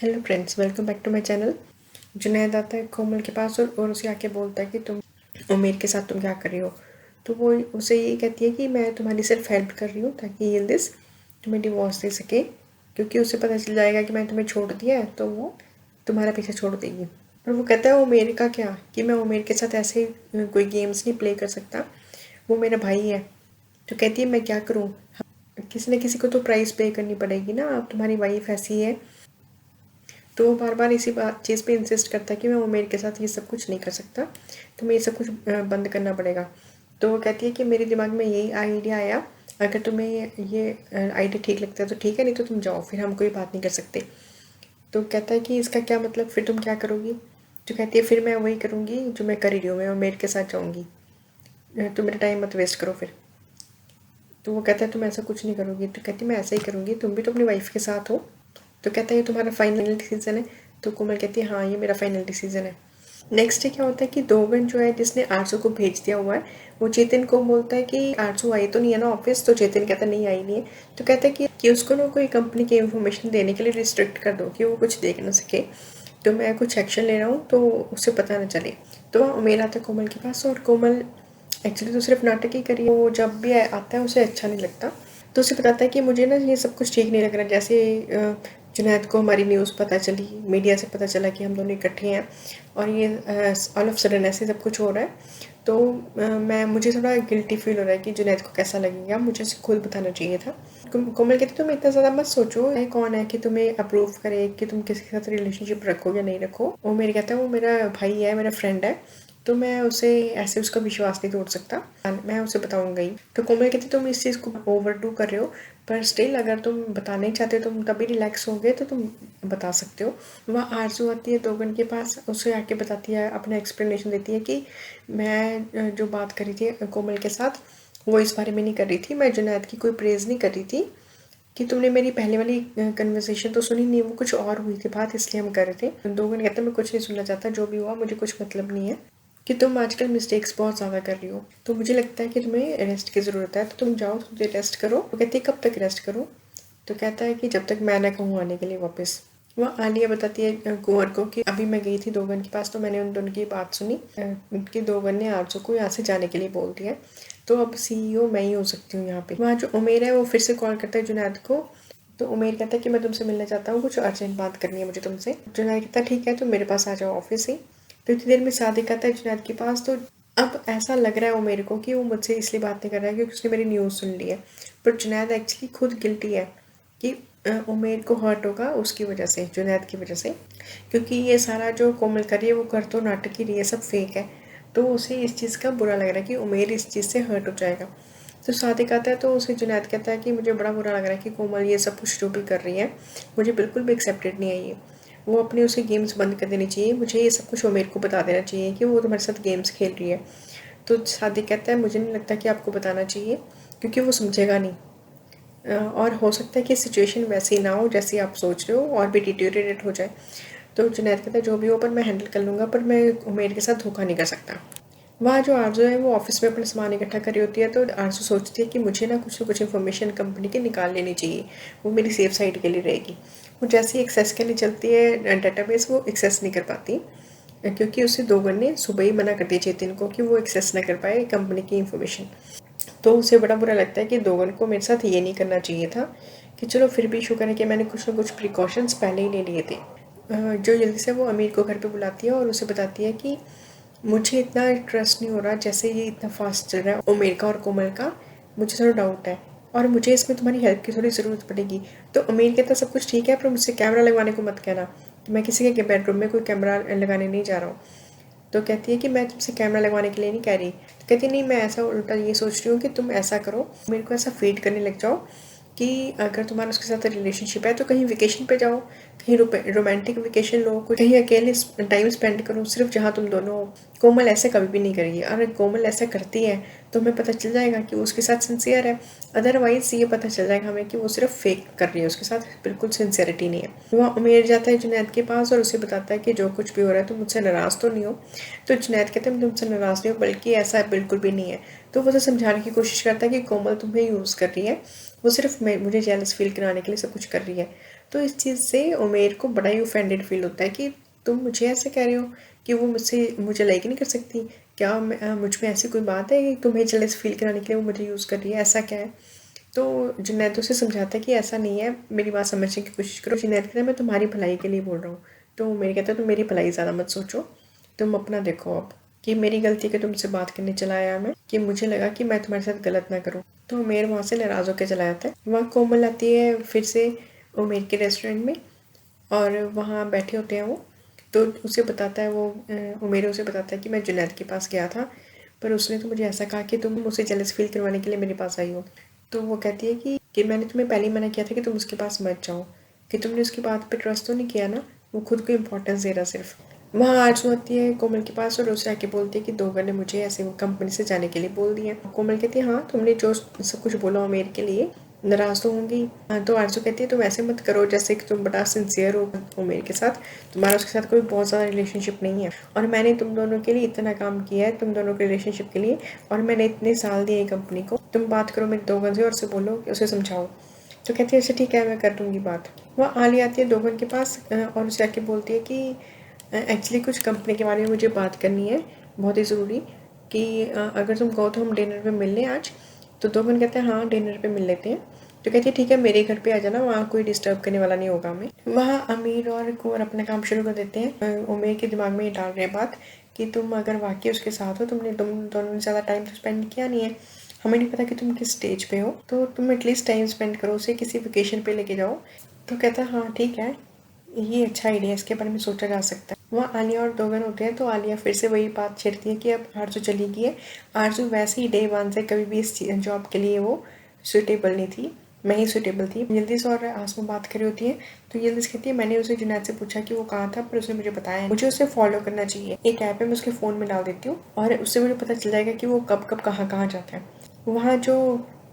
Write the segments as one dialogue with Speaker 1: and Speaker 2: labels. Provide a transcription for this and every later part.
Speaker 1: Hello friends, welcome back to my channel. Junaid आता है कोमल के पास और उसे आके बोलता है कि तुम उमेर के साथ तुम क्या कर रही हो। तो वो उसे ये कहती है कि मैं तुम्हारी सिर्फ हेल्प कर रही हूँ ताकि यिल्दिज़ तुम्हें डिवोर्स दे सके, क्योंकि उसे पता चल जाएगा कि मैंने तुम्हें छोड़ दिया है तो वो तुम्हारा पीछे छोड़ देगी। और वो कहता है उमेर का क्या, कि मैं उमेर के साथ ऐसे कोई गेम्स नहीं प्ले कर सकता, वो मेरा भाई है। तो कहती है मैं क्या करूँ, किसी न किसी को तो प्राइस पे करनी पड़ेगी ना, अब तुम्हारी वाइफ ऐसी है। तो वो बार बार इसी बात चीज़ पे इंसिस्ट करता है कि मैं उमेर के साथ ये सब कुछ नहीं कर सकता, तुम्हें ये सब कुछ बंद करना पड़ेगा। तो वो कहती है कि मेरे दिमाग में यही आइडिया आया, अगर तुम्हें ये आइडिया ठीक लगता है तो ठीक है, नहीं तो तुम जाओ, फिर हम कोई बात नहीं कर सकते। तो कहता है कि इसका क्या मतलब, फिर तुम क्या करोगी। तो कहती है फिर मैं वही करूँगी जो मैं कर रही हूँ, मैं उमेर के साथ जाऊँगी, तुम मेरा टाइम मत वेस्ट करो फिर। तो वो कहता है तुम ऐसा कुछ नहीं करोगी। तो कहती मैं ऐसा ही करूँगी, तुम भी तो अपनी वाइफ के साथ हो। तो कहता है ये तुम्हारा फाइनल डिसीजन है। तो कोमल कहती है हाँ ये मेरा फाइनल डिसीजन है। नेक्स्ट डे क्या होता है कि दोगन जो है जिसने आरजू को भेज दिया हुआ है, वो चेतन को बोलता है कि आरजू आई तो नहीं है ना ऑफिस। तो चेतन कहता है नहीं आई नहीं है। तो कहता है कि उसको ना कोई कंपनी की इन्फॉर्मेशन देने के लिए रिस्ट्रिक्ट कर दो कि वो कुछ देख ना सके, तो मैं कुछ एक्शन ले रहा हूँ तो उसे पता ना चले। तो वह उमेर आता है कोमल के पास, और कोमल एक्चुअली तो सिर्फ नाटक ही करी है, वो जब भी आता है उसे अच्छा नहीं लगता। तो उसे बताता है कि मुझे ना ये सब कुछ ठीक नहीं लग रहा। जैसे जुनैद को हमारी न्यूज़ पता चली, मीडिया से पता चला कि हम दोनों इकट्ठे हैं, और ये ऑल ऑफ सडन ऐसे सब कुछ हो रहा है। तो मुझे थोड़ा गिल्टी फील हो रहा है कि जुनैद को कैसा लगेगा, मुझे उसे खुद बताना चाहिए था। कोमल कहती तुम इतना ज़्यादा मत सोचो, ये कौन है कि तुम्हें अप्रूव करे कि तुम किसी के साथ रिलेशनशिप रखो या नहीं रखो। वो मेरे कहता है वो मेरा भाई है, मेरा फ्रेंड है, तो मैं उसे ऐसे उसका विश्वास नहीं तोड़ सकता, मैं उसे बताऊंगा ही। तो कोमल कहती तुम इस चीज़ को ओवर डू कर रहे हो, पर स्टिल अगर तुम बताना ही चाहते हो, तुम तभी रिलैक्स होगे तो तुम बता सकते हो। वह आरजू आती है दोगन के पास, उसे आके बताती है, अपना एक्सप्लेनेशन देती है कि मैं जो बात करी थी कोमल के साथ वो इस बारे में नहीं कर रही थी, मैं जुनैद की कोई प्रेज़ नहीं कर रही थी, कि तुमने मेरी पहले वाली कन्वर्सेशन तो सुनी नहीं, वो कुछ और हुई थी बात, इसलिए हम कर रहे थे। दोगन कहता मैं कुछ नहीं सुनना चाहता, जो भी हुआ मुझे कुछ मतलब नहीं है, कि तुम आजकल मिस्टेक्स बहुत ज़्यादा कर रही हो, तो मुझे लगता है कि तुम्हें रेस्ट की ज़रूरत है, तो तुम जाओ, तुम रेस्ट करो। वो कहती है कब तक रेस्ट करो। तो कहता है कि जब तक मैं ना कहूँ आने के लिए वापस। वह आलिया बताती है कुंवर को कि अभी मैं गई थी दोगन के पास, तो मैंने उन दोनों की बात सुनी, उनके दोगन ने आरजू को यहाँ से जाने के लिए बोल दिया, तो अब सीईओ मैं ही हो सकती हूँ यहाँ पे। वहाँ जो उमेर है वो फिर से कॉल करता है जुनैद को। तो उमेर कहता है कि मैं तुमसे मिलना चाहता हूँ, कुछ अर्जेंट बात करनी है मुझे तुमसे। जुनैद कहता है ठीक है, तुम मेरे पास आ जाओ ऑफिस ही। तो इतनी देर में सादिक आता है जुनैद के पास। तो अब ऐसा लग रहा है उमेर को कि वो मुझसे इसलिए बात नहीं कर रहा है क्योंकि उसने मेरी न्यूज़ सुन ली है, पर जुनैद एक्चुअली खुद गिल्टी है कि उमेर को हर्ट होगा उसकी वजह से, जुनैद की वजह से, क्योंकि ये सारा जो कोमल कर रही है वो कर तो नाटक ही रही है, सब फेक है। तो उसे इस चीज़ का बुरा लग रहा है कि उमेर इस चीज़ से हर्ट हो जाएगा। तो सादिक आता है तो उसे जुनैद कहता है कि मुझे बड़ा बुरा लग रहा है कि कोमल ये सब कुछ जो भी कर रही है मुझे बिल्कुल भी एक्सेप्टेड नहीं है ये, वो अपने उसे गेम्स बंद कर देनी चाहिए, मुझे ये सब कुछ उमेर को बता देना चाहिए कि वो तुम्हारे साथ गेम्स खेल रही है। तो सादिक कहता है मुझे नहीं लगता कि आपको बताना चाहिए, क्योंकि वो समझेगा नहीं, और हो सकता है कि सिचुएशन वैसी ना हो जैसी आप सोच रहे हो, और भी डिटेरियोरेट हो जाए। तो जुनैद कहता है जो भी हो पर मैं हैंडल कर लूँगा, पर मैं उमेर के साथ धोखा नहीं कर सकता। वहाँ जो आरजू है वो ऑफिस में अपना सामान इकट्ठा कर रही होती है, तो आरजू सोचती है कि मुझे ना कुछ इन्फॉर्मेशन कंपनी की निकाल लेनी चाहिए, वो मेरी सेफ साइड के लिए रहेगी। वो जैसे ही एक्सेस के लिए चलती है डेटाबेस, वो एक्सेस नहीं कर पाती, क्योंकि उसे दोगन ने सुबह ही मना कर दिया चेतन को कि वो एक्सेस ना कर पाए कंपनी की इन्फॉर्मेशन। तो उसे बड़ा बुरा लगता है कि दोगन को मेरे साथ ये नहीं करना चाहिए था, कि चलो फिर भी शुक्र है कि मैंने कुछ ना कुछ प्रिकॉशंस पहले ही ले लिए थे। जो जल्दी से वो अमीर को घर पे बुलाती है और उसे बताती है कि मुझे इतना ट्रस्ट नहीं हो रहा जैसे ये इतना फास्ट चल रहा है उमेर का और कोमल का, मुझे थोड़ा डाउट है, और मुझे इसमें तुम्हारी हेल्प की थोड़ी ज़रूरत पड़ेगी। तो उमेर कहता सब कुछ ठीक है, पर मुझसे कैमरा लगवाने को मत कहना, कि मैं किसी के बेडरूम में कोई कैमरा लगाने नहीं जा रहा हूँ। तो कहती है कि मैं तुमसे कैमरा लगवाने के लिए नहीं कह रही। तो कहती नहीं, मैं ऐसा उल्टा ये सोच रही हूँ कि तुम ऐसा करो, मेरे को ऐसा फीड करने लग जाओ कि अगर तुम्हारा उसके साथ रिलेशनशिप है तो कहीं वेकेशन पे जाओ, कहीं रोमांटिक वेकेशन लो, कहीं अकेले टाइम स्पेंड करो, सिर्फ जहाँ तुम दोनों हो। कोमल ऐसे कभी भी नहीं करेगी, और अगर कोमल ऐसा करती है तो हमें पता चल जाएगा कि वो उसके साथ सिंसियर है, अदरवाइज ये पता चल जाएगा हमें कि वो सिर्फ फेक कर रही है, उसके साथ बिल्कुल सिंसियरिटी नहीं है। वह उमेर जाता है जुनैद के पास और उसे बताता है कि जो कुछ भी हो रहा है तुम मुझसे नाराज़ तो नहीं हो। तो जुनैद कहते हैं मैं तुमसे नाराज़ नहीं हूँ, बल्कि ऐसा बिल्कुल भी नहीं है। तो वो उसे समझाने की कोशिश करता है कि कोमल तुम्हें यूज़ कर रही है, वो सिर्फ मुझे जेलस फील कराने के लिए सब कुछ कर रही है। तो इस चीज़ से उमेर को बड़ा ही ऑफेंडेड फील होता है कि तुम मुझे ऐसे कह रहे हो कि वो मुझे लाइक नहीं कर सकती, क्या मुझ में ऐसी कोई बात है कि तुम्हें जेलस फील कराने के लिए वो मुझे यूज़ कर रही है, ऐसा क्या है। तो जुनैद उसे समझाता है कि ऐसा नहीं है, मेरी बात समझने की कोशिश करो। जुनैद कहता है मैं तुम्हारी भलाई के लिए बोल रहा हूँ। तो उमेर कहता है तुम मेरी भलाई ज़्यादा मत सोचो, तुम अपना देखो अब, कि मेरी गलती है कि तुमसे बात करने चला आया मैं, कि मुझे लगा कि मैं तुम्हारे साथ गलत ना करूँ। तो उमेर वहाँ से नाराज़ होकर चला जाता है। वहाँ कोमल आती है फिर से उमेर के रेस्टोरेंट में, और वहाँ बैठे होते हैं वो। तो उसे बताता है वो उमेर उसे बताता है कि मैं जुनैद के पास गया था, पर उसने तो मुझे ऐसा कहा कि तुम उसे जेलस फील करवाने के लिए मेरे पास आई हो। तो वो कहती है कि मैंने तुम्हें पहले ही मना किया था कि तुम उसके पास मत जाओ, कि तुमने उसकी बात पे ट्रस्ट तो नहीं किया ना, वो खुद को इम्पोर्टेंस दे रहा सिर्फ। वहाँ आरज़ू आती है कोमल के पास और उसे आके बोलती है कि दोगर ने मुझे ऐसे वो कंपनी से जाने के लिए बोल दिया। कोमल कहती है हाँ तुमने जो सब कुछ बोला उमेर के लिए, नाराज़ तो होंगी। हाँ, तो आरज़ू कहती है तुम ऐसे मत करो जैसे कि तुम बड़ा सिंसियर हो उमेर के साथ, तुम्हारा उसके साथ कोई बहुत ज़्यादा रिलेशनशिप नहीं है, और मैंने तुम दोनों के लिए इतना काम किया है, तुम दोनों के रिलेशनशिप के लिए, और मैंने इतने साल दिए कंपनी को। तुम बात करो मेरे दोगन से और उसे बोलो कि उसे समझाओ। तो कहती है अच्छा ठीक है मैं कर दूँगी बात। वह आली आती है दोगन के पास और उसे आके बोलती है कि एक्चुअली कुछ कंपनी के बारे में मुझे बात करनी है, बहुत ही ज़रूरी, कि अगर तुम कहो तो हम डिनर पे मिल लें आज। तो दोगन कहते हैं हाँ डिनर पे मिल लेते हैं। तो कहती है ठीक है मेरे घर पे आ जाना, वहाँ कोई डिस्टर्ब करने वाला नहीं होगा हमें। वहाँ अमीर और कुंवर अपना काम शुरू कर देते हैं। उमेर के दिमाग में ये डाल रहे हैं बात कि तुम अगर वाकई उसके साथ हो, तुम दोनों ने ज़्यादा टाइम तो स्पेंड किया नहीं है, हमें नहीं पता कि तुम किस स्टेज पे हो, तो तुम एटलीस्ट टाइम स्पेंड करो, उसे किसी वेकेशन पे लेके जाओ। तो कहता है हाँ ठीक है, ये अच्छा आइडिया, इसके बारे में सोचा जा सकता है। वहाँ आलिया और दोगन होते हैं, तो आलिया फिर से वही बात छेड़ती है कि अब आरजू चली गई है। आरजू वैसे ही डे वन से कभी भी इस जॉब के लिए वो सुटेबल नहीं थी, मैं ही सुटेबल थी। यिल्दिज़ और आसमा बात कर रही होती है, तो यिल्दिज़ कहती है मैंने उसे जुनैद से पूछा कि वो कहाँ था, पर उसने मुझे बताया मुझे उसे फॉलो करना चाहिए। एक ऐप है, मैं उसके फ़ोन में डाल देती हूँ और उससे मुझे पता चल जाएगा कि वो कब कब कहाँ कहाँ जाता है। वहाँ जो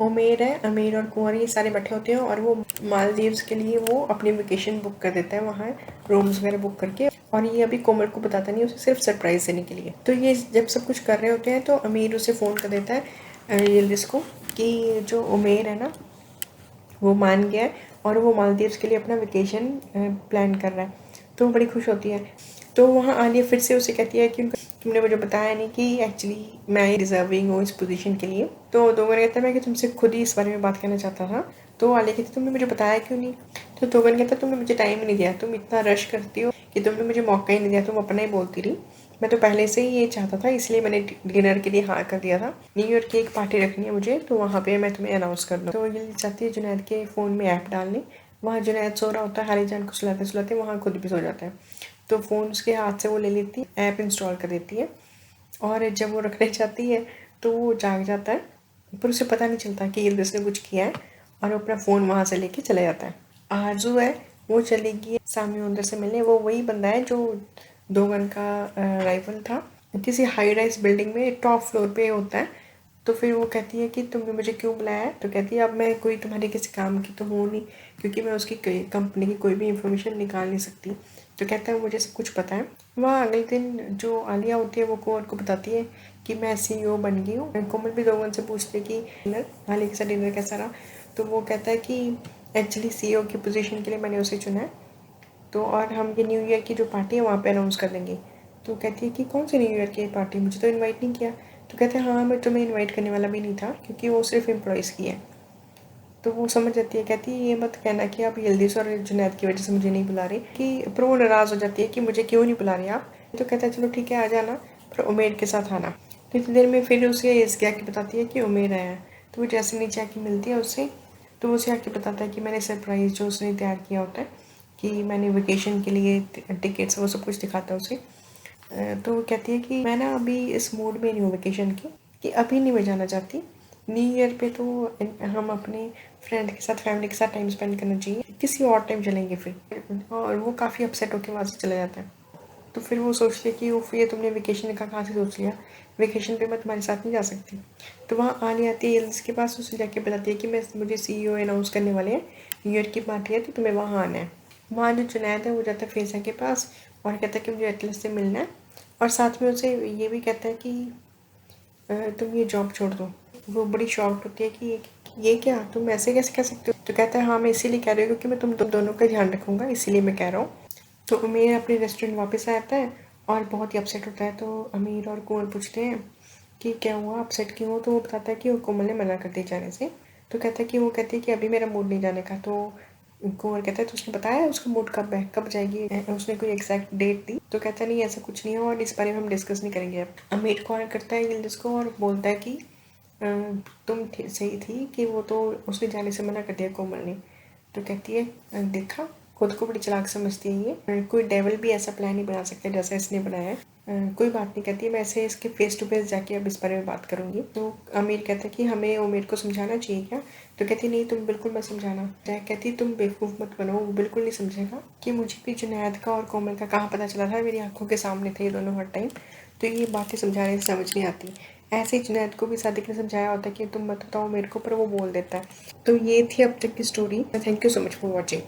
Speaker 1: उमेर है, अमीर और कुंवर ये सारे बैठे होते हैं और वो मालदीव्स के लिए वो अपनी वेकेशन बुक कर देता है वहाँ रूम्स वगैरह बुक करके, और ये अभी कोमल को बताता नहीं, उसे सिर्फ सरप्राइज देने के लिए। तो ये जब सब कुछ कर रहे होते हैं तो अमीर उसे फ़ोन कर देता है यिल्दिज़ को कि जो उमेर है ना वो मान गया है और वो मालदीव्स के लिए अपना वेकेशन प्लान कर रहा है। तो वो बड़ी खुश होती है। तो वहाँ आलिया फिर से उसे कहती है कि तुमने मुझे बताया नहीं कि एक्चुअली मैं डिज़र्विंग हूँ इस पोजीशन के लिए। तो दोगन कहता है मैं कि तुमसे खुद ही इस बारे में बात करना चाहता था। तो आलिया कहती तुमने मुझे बताया क्यों नहीं। तो दोगन कहता तुमने मुझे टाइम ही नहीं दिया, तुम इतना रश करती हो कि तुमने मुझे मौका ही नहीं दिया, तुम अपना ही बोलती रही। मैं तो पहले से ही ये चाहता था, इसलिए मैंने डिनर के लिए हाँ कर दिया था। न्यू ईयर की एक पार्टी रखनी है मुझे, तो वहाँ पे मैं तुम्हें अनाउंस कर दूँ। तो ये चाहती है जुनैद के फ़ोन में ऐप डालने। वहाँ जुनैद सो रहा होता है, हाली जान को सुलाते सुलाते वहाँ खुद भी सो जाता है। तो फ़ोन उसके हाथ से वो ले लेती है, ऐप इंस्टॉल कर देती है, और जब वो रखने जाती है तो वो जाग जाता है, पर उसे पता नहीं चलता कि यिल्दिज़ ने कुछ किया है, और वो अपना फ़ोन वहाँ से लेके चला जाता है। आरजू है वो चली गई सामी अंदर से मिलने। वो वही बंदा है जो दोगन का राइवल था, किसी हाई राइज बिल्डिंग में टॉप फ्लोर पे होता है। तो फिर वो कहती है कि तुमने मुझे क्यों बुलाया है। तो कहती है अब मैं कोई तुम्हारे किसी काम की तो हूँ नहीं, क्योंकि मैं उसकी कंपनी की कोई भी इंफॉर्मेशन निकाल नहीं सकती। तो कहता है मुझे सब कुछ पता है। वहाँ अगले दिन जो आलिया होती है वो कुंवर को बताती है कि मैं CEO बन गई हूँ। कोमल भी दोगन से पूछती है कि डिनर आलिया के साथ डिनर कैसा रहा। तो वो कहता है कि एक्चुअली CEO की पोजीशन के लिए मैंने उसे चुना है, तो और हम ये न्यू ईयर की जो पार्टी है वहाँ पे अनाउंस कर देंगे। तो कहती है कि कौन सी न्यू ईयर की पार्टी, मुझे तो इनवाइट नहीं किया। तो कहते हैं हाँ मैं तुम्हें इनवाइट करने वाला भी नहीं था, क्योंकि वो सिर्फ एम्प्लॉयज़ की है। तो वो समझ जाती है, कहती है ये मत कहना कि आप यिल्दिज़ और जुनैद की वजह से मुझे नहीं बुला रही, कि पर वो नाराज़ हो जाती है कि मुझे क्यों नहीं बुला रही आप। तो कहता है चलो ठीक है आ जाना, पर उमेर के साथ आना। तो इतनी देर में फिर उसे इसके आके बताती है कि उमेर आया है। तो वो जैसे नीचे आके मिलती है उससे, तो उसे आके बताता है कि मैंने सरप्राइज़ जो उसने तैयार किया होता है, कि मैंने वेकेशन के लिए टिकट्स वो सब कुछ दिखाता है उसे। तो वो कहती है कि मैं ना अभी इस मूड में नहीं हूँ वेकेशन की, कि अभी नहीं मैं जाना चाहती। न्यू ईयर पे तो हम अपने फ्रेंड के साथ फैमिली के साथ टाइम स्पेंड करना चाहिए, किसी और टाइम चलेंगे फिर। और वो काफ़ी अपसेट होकर वहाँ से चला जाता है। तो फिर वो सोचती है कि उफ ये तुमने वेकेशन का कहाँ से सोच लिया, वेकेशन पे मैं तुम्हारे साथ नहीं जा सकती। तो वहाँ आने आती है यिल्दिज़ के पास, उसे जाके बताती है कि मुझे CEO अनाउंस करने वाले हैं, न्यू ईयर की पार्टी है तो तुम्हें वहाँ आना है। वहाँ जो जुनैद है वो जाता है फेज़ा के पास और कहता है कि मुझे एटलस से मिलना है, और साथ में उसे ये भी कहता है कि तुम ये जॉब छोड़ दो। वो बड़ी शॉक्ड होती है कि ये क्या, तुम ऐसे कैसे कह सकते हो? तो कहता है हाँ मैं इसीलिए कह रही हूँ क्योंकि मैं तुम दोनों का ध्यान रखूँगा, इसीलिए मैं कह रहा हूँ। तो अमीर अपने रेस्टोरेंट वापस आता है और बहुत ही अपसेट होता है। तो अमीर और कोमल पूछते हैं कि क्या हुआ, अपसेट क्यों हो? तो वो बताता है कि वो कोमल ने मना कर दिया जाने से। तो कहता है कि वो कहती है कि अभी मेरा मूड नहीं जाने का। तो कोमल कहता है तो उसने बताया उसका मूड कब है, कब जाएगी? उसने कोई एग्जैक्ट डेट दी? तो कहता है नहीं ऐसा कुछ नहीं है और इस बारे में हम डिस्कस नहीं करेंगे अब। अमीर कॉल करता है यिल्दिज़ को और बोलता है कि तुम सही थी कि वो तो उसने जाने से मना कर दिया कोमल ने। तो कहती है देखा, खुद को बड़ी चालाक समझती है ये। कोई डेविल भी ऐसा प्लान नहीं बना सकता जैसा इसने बनाया है। कोई बात नहीं, कहती है मैं ऐसे इसके फेस टू फेस जाके अब इस बारे में बात करूंगी। तो अमीर कहता है कि हमें उमेर को समझाना चाहिए क्या? तो कहती नहीं तुम बिल्कुल मत समझाना। जैक कहती तुम बेवकूफ़ मत बनो, वो बिल्कुल नहीं समझेगा कि मुझे भी जुनैद का और कोमल का कहाँ पता चला था, मेरी आंखों के सामने थे ये दोनों हर टाइम। तो ये बातें समझाने से समझ नहीं आती। ऐसे ही जुनैद को भी सादिक ने समझाया होता है कि तुम मत बताओ मेरे को, पर वो बोल देता है। तो ये थी अब तक की story. Thank you so much for watching.